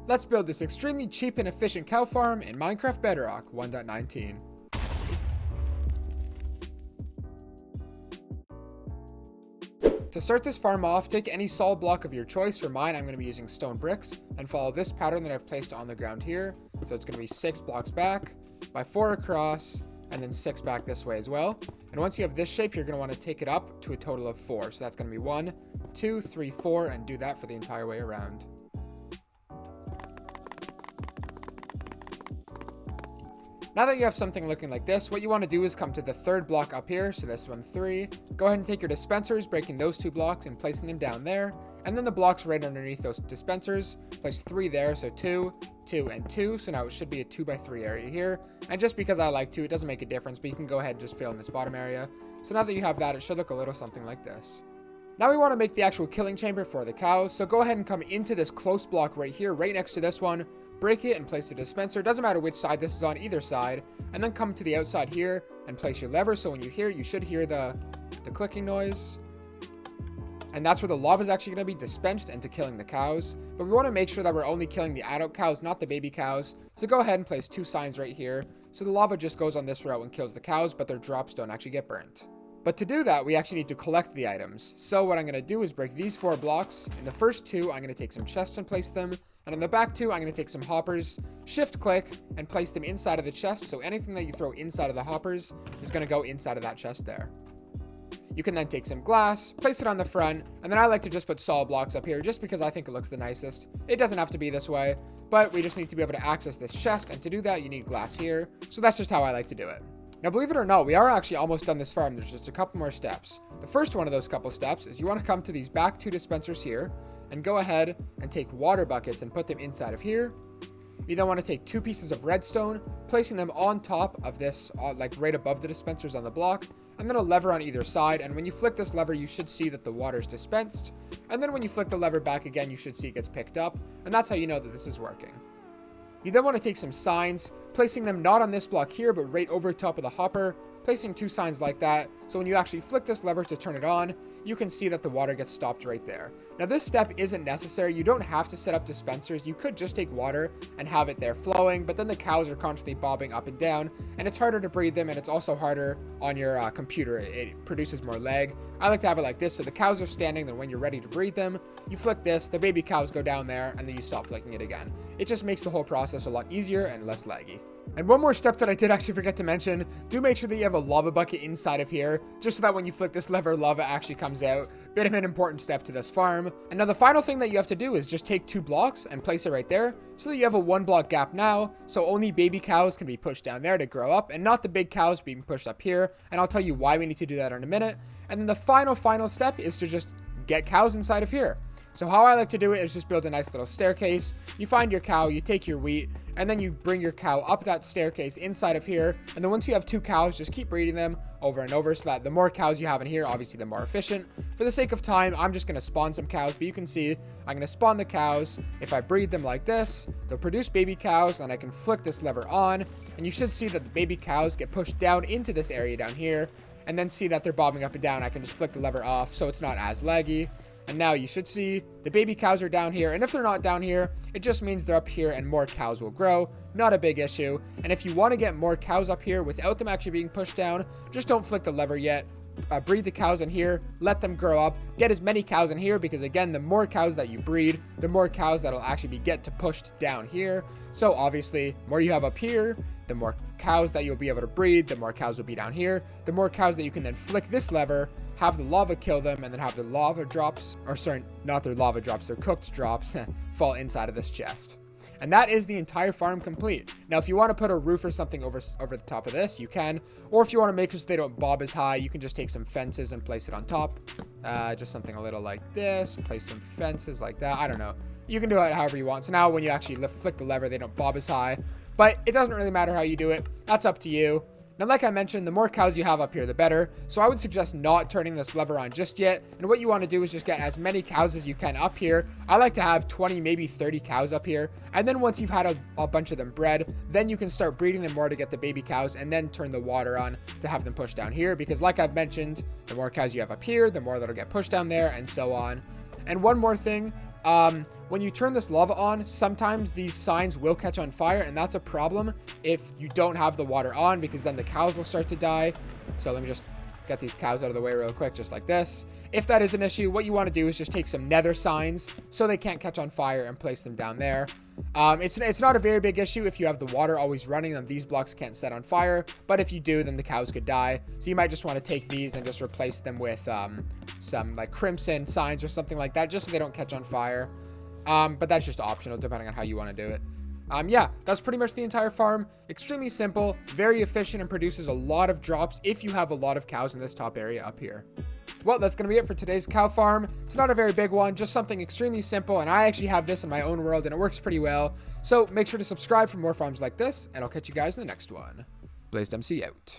Let's build this extremely cheap and efficient cow farm in Minecraft Bedrock 1.19. To start this farm off, take any solid block of your choice. For mine, I'm going to be using stone bricks and follow this pattern that I've placed on the ground here. So it's going to be 6 blocks back by 4 across and then 6 back this way as well. And once you have this shape, you're going to want to take it up to a total of 4. So that's going to be 1, 2, 3, 4, and do that for the entire way around. Now that you have something looking like this, what you want to do is come to the third block up here. So this one, 3. Go ahead and take your dispensers, breaking those 2 blocks and placing them down there. And then the blocks right underneath those dispensers, place 3 there. So 2, 2, and 2. So now it should be a 2x3 area here. And just because I like to, it doesn't make a difference, but you can go ahead and just fill in this bottom area. So now that you have that, it should look a little something like this. Now we want to make the actual killing chamber for the cows. So go ahead and come into this close block right here, right next to this one. Break it and place the dispenser. Doesn't matter which side this is on, either side. And then come to the outside here and place your lever. So when you hear it, you should hear the clicking noise. And that's where the lava is actually going to be dispensed into killing the cows. But we want to make sure that we're only killing the adult cows, not the baby cows. So go ahead and place 2 signs right here. So the lava just goes on this route and kills the cows, but their drops don't actually get burnt. But to do that, we actually need to collect the items. So what I'm going to do is break these 4 blocks. In the first 2, I'm going to take some chests and place them. And on the back 2, I'm going to take some hoppers, shift click, and place them inside of the chest. So anything that you throw inside of the hoppers is going to go inside of that chest there. You can then take some glass, place it on the front, and then I like to just put solid blocks up here just because I think it looks the nicest. It doesn't have to be this way, but we just need to be able to access this chest, and to do that, you need glass here. So that's just how I like to do it. Now, believe it or not, we are actually almost done this farm. There's just a couple more steps. The first one of those couple steps is you want to come to these back 2 dispensers here and go ahead and take water buckets and put them inside of here. You then want to take 2 pieces of redstone, placing them on top of this, like right above the dispensers on the block, and then a lever on either side. And when you flick this lever, you should see that the water is dispensed. And then when you flick the lever back again, you should see it gets picked up. And that's how you know that this is working. You then want to take some signs, placing them not on this block here, but right over top of the hopper, placing 2 signs like that. So when you actually flick this lever to turn it on, you can see that the water gets stopped right there. Now this step isn't necessary. You don't have to set up dispensers. You could just take water and have it there flowing, but then the cows are constantly bobbing up and down, and it's harder to breed them, and it's also harder on your computer. It produces more lag. I like to have it like this, so the cows are standing, then when you're ready to breed them, you flick this, the baby cows go down there, and then you stop flicking it again. It just makes the whole process a lot easier and less laggy. And one more step that I did actually forget to mention, do make sure that you have a lava bucket inside of here, just so that when you flick this lever, lava actually comes out. Bit of an important step to this farm. And now the final thing that you have to do is just take 2 blocks and place it right there, so that you have a 1 block gap now, so only baby cows can be pushed down there to grow up, and not the big cows being pushed up here. And I'll tell you why we need to do that in a minute. And then the final step is to just get cows inside of here. So how I like to do it is just build a nice little staircase. You find your cow, you take your wheat, and then you bring your cow up that staircase inside of here. And then once you have 2 cows, just keep breeding them over and over, so that the more cows you have in here, obviously the more efficient. For the sake of time, I'm just going to spawn some cows, but you can see I'm going to spawn the cows. If I breed them like this, they'll produce baby cows, and I can flick this lever on, and you should see that the baby cows get pushed down into this area down here, and then see that they're bobbing up and down. I can just flick the lever off, so it's not as laggy. And now you should see the baby cows are down here. And if they're not down here, it just means they're up here and more cows will grow. Not a big issue. And if you want to get more cows up here without them actually being pushed down, just don't flick the lever yet. Breed the cows in here, let them grow up, get as many cows in here, because again, the more cows that you breed, the more cows that'll actually get to pushed down here. So obviously, the more you have up here, the more cows that you'll be able to breed, the more cows will be down here, the more cows that you can then flick this lever, have the lava kill them, and then have the lava drops, or sorry, not their lava drops, their cooked drops, fall inside of this chest. And that is the entire farm complete. Now, if you want to put a roof or something over the top of this, you can. Or if you want to make it so they don't bob as high, you can just take some fences and place it on top. Just something a little like this. Place some fences like that. I don't know. You can do it however you want. So now when you actually flick the lever, they don't bob as high. But it doesn't really matter how you do it. That's up to you. Now, like I mentioned, the more cows you have up here, the better. So I would suggest not turning this lever on just yet. And what you want to do is just get as many cows as you can up here. I like to have 20, maybe 30 cows up here. And then once you've had a bunch of them bred, then you can start breeding them more to get the baby cows, and then turn the water on to have them pushed down here. Because like I've mentioned, the more cows you have up here, the more that'll get pushed down there, and so on. And one more thing, when you turn this lava on, sometimes these signs will catch on fire, and that's a problem if you don't have the water on, because then the cows will start to die. So let me just get these cows out of the way real quick, just like this. If that is an issue, what you want to do is just take some nether signs so they can't catch on fire and place them down there. It's not a very big issue if you have the water always running, then these blocks can't set on fire. But if you do, then the cows could die. So you might just want to take these and just replace them with some like crimson signs or something like that, just so they don't catch on fire. But that's just optional depending on how you want to do it. Yeah, that's pretty much the entire farm. Extremely simple, very efficient, and produces a lot of drops if you have a lot of cows in this top area up here. Well, that's going to be it for today's cow farm. It's not a very big one, just something extremely simple, and I actually have this in my own world, and it works pretty well. So make sure to subscribe for more farms like this, and I'll catch you guys in the next one. BlazedMC out.